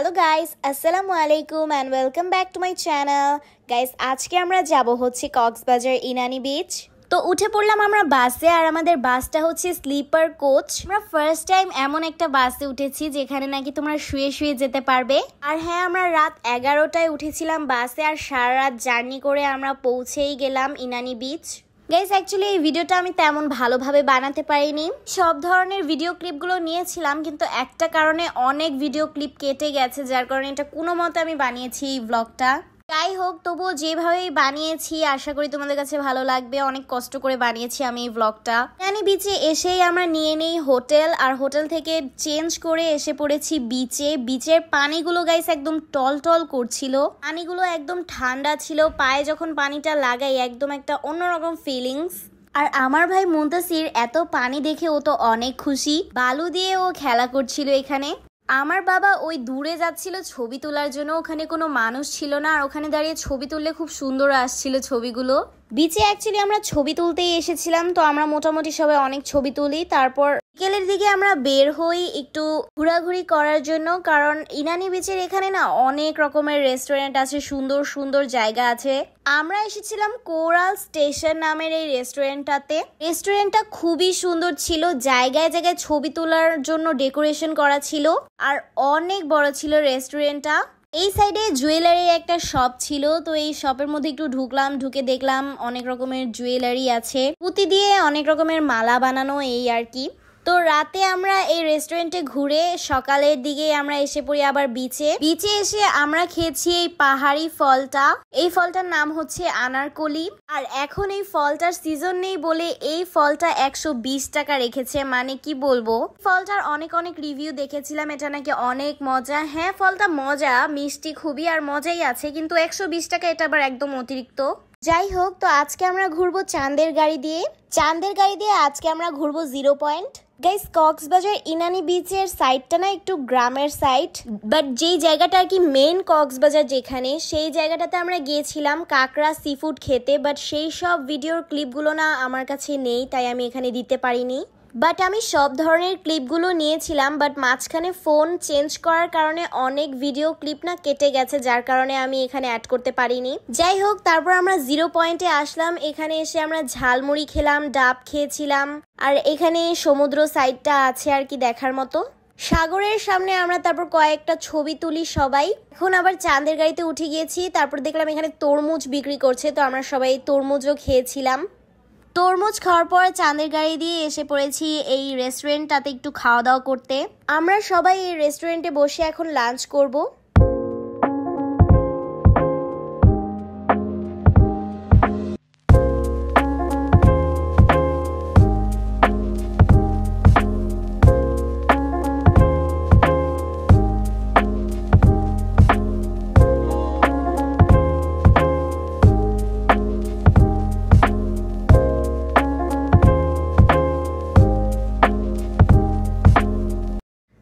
Hello guys, আসসালামু আলাইকুম and welcome back to my channel. Guys, আজকে আমরা যাব হচ্ছে কক্সবাজার ইনানি বিচ। তো উঠে পড়লাম আমরা বাসে, আর আমাদের বাসটা হচ্ছে স্লিপার কোচ। আমরা ফার্স্ট টাইম এমন একটা বাসে উঠেছি যেখানে নাকি তোমরা শুয়ে শুয়ে যেতে পারবে। আর হ্যাঁ, আমরা রাত 11টায় উঠেছিলাম বাসে, আর সারা রাত জার্নি করে আমরা পৌঁছেই গেলাম ইনানি বিচ। গাইস, অ্যাকচুয়ালি এই ভিডিওটা আমি তেমন ভালোভাবে বানাতে পারিনি। সব ধরনের ভিডিও ক্লিপগুলো নিয়েছিলাম, কিন্তু একটা কারণে অনেক ভিডিও ক্লিপ কেটে গেছে, যার কারণে এটা কোনো মতে আমি বানিয়েছি এই ব্লগটা। যাই হোক, তবুও যেভাবেই বানিয়েছি আশা করি তোমাদের কাছে ভালো লাগবে। অনেক কষ্ট করে বানিয়েছি আমি এই ব্লগটা। ইনানি বিচে এসেই আমরা নিয়ে নেই হোটেল, আর হোটেল থেকে চেঞ্জ করে এসে পড়েছি বিচে। বিচের পানিগুলো গাইস একদম টলটল করছিল, পানিগুলো একদম ঠান্ডা ছিল। পায়ে যখন পানিটা লাগাই একদম একটা অন্যরকম ফিলিংস। আর আমার ভাই মুনতাসির এত পানি দেখে ও তো অনেক খুশি, বালু দিয়ে ও খেলা করছিল এখানে। আমার বাবা ওই দূরে যাচ্ছিল ছবি তোলার জন্য, ওখানে কোনো মানুষ ছিল না, আর ওখানে দাঁড়িয়ে ছবি তুললে খুব সুন্দর আসছিল ছবিগুলো। বিচে অ্যাকচুয়ালি আমরা ছবি তুলতেই এসেছিলাম, তো আমরা মোটামুটি সবাই অনেক ছবি তুলি। তারপর বিকেলের দিকে আমরা বের হই একটু ঘোরাঘুরি করার জন্য, কারণ ইনানি বিচের এখানে না অনেক রকমের রেস্টুরেন্ট আছে, সুন্দর সুন্দর জায়গা আছে। আমরা এসেছিলাম কোরাল স্টেশন নামের এই রেস্টুরেন্টটাতে। রেস্টুরেন্টটা খুবই সুন্দর ছিল, জায়গায় জায়গায় ছবি তোলার জন্য ডেকোরেশন করা ছিল, আর অনেক বড় ছিল রেস্টুরেন্টটা। এই সাইডে জুয়েলারির একটা শপ ছিল, তো এই শপের মধ্যে একটু ঢুকলাম, ঢুকে দেখলাম অনেক রকমের জুয়েলারি আছে, পুঁতি দিয়ে অনেক রকমের মালা বানানো, এই আর কি। তো রাতে আমরা এই রেস্টুরেন্টে ঘুরে সকালের দিকে আমরা এসে পড়ি আবার বিচে। বিচে এসে আমরা খেয়েছি এই পাহাড়ি ফলটা। এই ফলটার নাম হচ্ছে আনারকলি, আর এখন এই ফলটার সিজন নেই বলে এই ফলটা 120 টাকা রেখেছে। মানে কি বলবো, ফলটার অনেক অনেক রিভিউ দেখেছিলাম, এটা নাকি অনেক মজা। হ্যাঁ, ফলটা মজা, মিষ্টি খুবই, আর মজাই আছে, কিন্তু 120 টাকা এটা আবার একদম অতিরিক্ত। যাই হোক, তো আজকে আমরা ঘুরবো চাঁদের গাড়ি দিয়ে। চাঁদের গাড়ি দিয়ে আজকে আমরা ঘুরবো 0 পয়েন্ট। গাইস, কক্সবাজার ইনানি বিচের সাইডটা না একটু গ্রামের সাইড, বাট যেই জায়গাটা আর কি মেইন কক্সবাজার যেখানে, সেই জায়গাটাতে আমরা গিয়েছিলাম কাঁকড়া সি ফুড খেতে। বাট সেই সব ভিডিওর ক্লিপগুলো না আমার কাছে নেই, তাই আমি এখানে দিতে পারিনি। বাট আমি সব ধরনের ক্লিপগুলো নিয়েছিলাম, বাট মাঝখানে ফোন চেঞ্জ করার কারণে অনেক ভিডিও ক্লিপ না কেটে গেছে, যার কারণে আমি এখানে অ্যাড করতে পারিনি। যাই হোক, তারপর আমরা 0 পয়েন্টে আসলাম। এখানে এসে আমরা ঝালমুড়ি খেলাম, ডাব খেয়েছিলাম, আর এখানে সমুদ্র সাইডটা আছে আর কি দেখার মতো। সাগরের সামনে আমরা তারপর কয়েকটা ছবি তুলি সবাই। এখন আবার চাঁদের গাড়িতে উঠে গিয়েছি। তারপর দেখলাম এখানে তরমুজ বিক্রি করছে, তো আমরা সবাই তরমুজও খেয়েছিলাম। তরমুজ খাওয়ার পর চাঁদের গাড়ি দিয়ে এসে পড়েছি এই রেস্টুরেন্টটাতে একটু খাওয়া দাওয়া করতে। আমরা সবাই এই রেস্টুরেন্টে বসে এখন লাঞ্চ করব।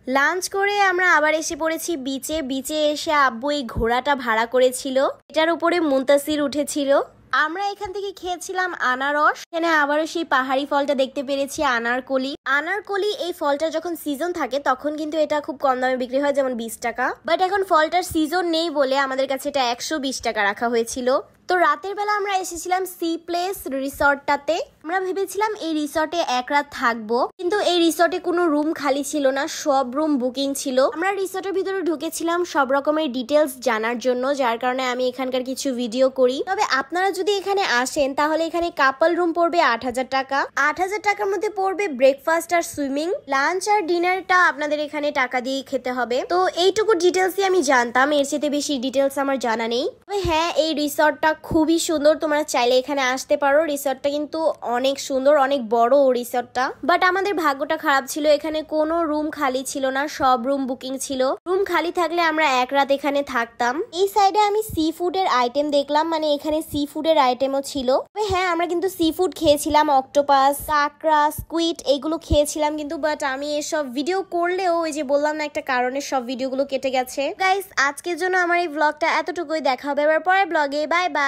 লাঞ্চ করে আমরা আবার এসে পড়েছি বিচে। বিচে এসে আব্বু এই ঘোড়াটা ভাড়া করেছিল, এটার উপরে মুনতাসির উঠেছিল। আমরা এখান থেকে খেয়েছিলাম আনারস। এখানে আবারও সেই পাহাড়ি ফলটা দেখতে পেরেছি, আনারকলি। আনারকলি এই ফলটা যখন সিজন থাকে তখন কিন্তু এটা খুব কম দামে বিক্রি হয়, যেমন 20 টাকা। বাট এখন ফলটার সিজন নেই বলে আমাদের কাছে এটা 120 টাকা রাখা হয়েছিল। তো রাতের বেলা আমরা এসেছিলাম সি প্লেস রিসর্টটাতে। আমরা ভেবেছিলাম এই রিসর্টে 1 রাত থাকবো, কিন্তু এই রিসর্টে কোনো রুম খালি ছিল না, সব রুম বুকিং ছিল। আমরা রিসর্টের ভিতরে ঢুকেছিলাম সব রকমের ডিটেলস জানার জন্য, যার কারণে আমি এখানকার কিছু ভিডিও করি। তবে আপনারা যদি এখানে আসেন তাহলে এখানে কাপল রুম পড়বে 8000 টাকা। 8000 টাকার মধ্যে পড়বে ব্রেকফাস্ট আর সুইমিং। লাঞ্চ আর ডিনারটা আপনাদের এখানে টাকা দিয়ে খেতে হবে। তো এইটুকু ডিটেলসই আমি জানতাম, এর চেয়ে বেশি ডিটেলস আমার জানা নেই। তবে হ্যাঁ, এই রিসর্টটা খুবই সুন্দর, তোমরা চাইলে এখানে আসতে পারো। রিসর্টটা কিন্তু অনেক সুন্দর, অনেক বড় রিসর্টটা। বাট আমাদের ভাগ্যটা খারাপ ছিল, এখানে কোনো রুম খালি ছিল না, সব রুম বুকিং ছিল। রুম খালি থাকলে আমরা 1 রাত এখানে থাকতাম। এই সাইডে আমি সি ফুডের আইটেম দেখলাম, মানে এখানে সি ফুডের আইটেমও ছিল। তবে হ্যাঁ, আমরা কিন্তু সি ফুড খেয়েছিলাম, অক্টোপাস, কাঁকড়া, স্কুইড এগুলো খেয়েছিলাম কিন্তু। বাট আমি এসব ভিডিও করলেও ওই যে বললাম না, একটা কারণে সব ভিডিওগুলো কেটে গেছে। গাইস, আজকের জন্য আমার এই ব্লগটা এতটুকুই। দেখা হবে আবার পরের ব্লগে। Bye bye.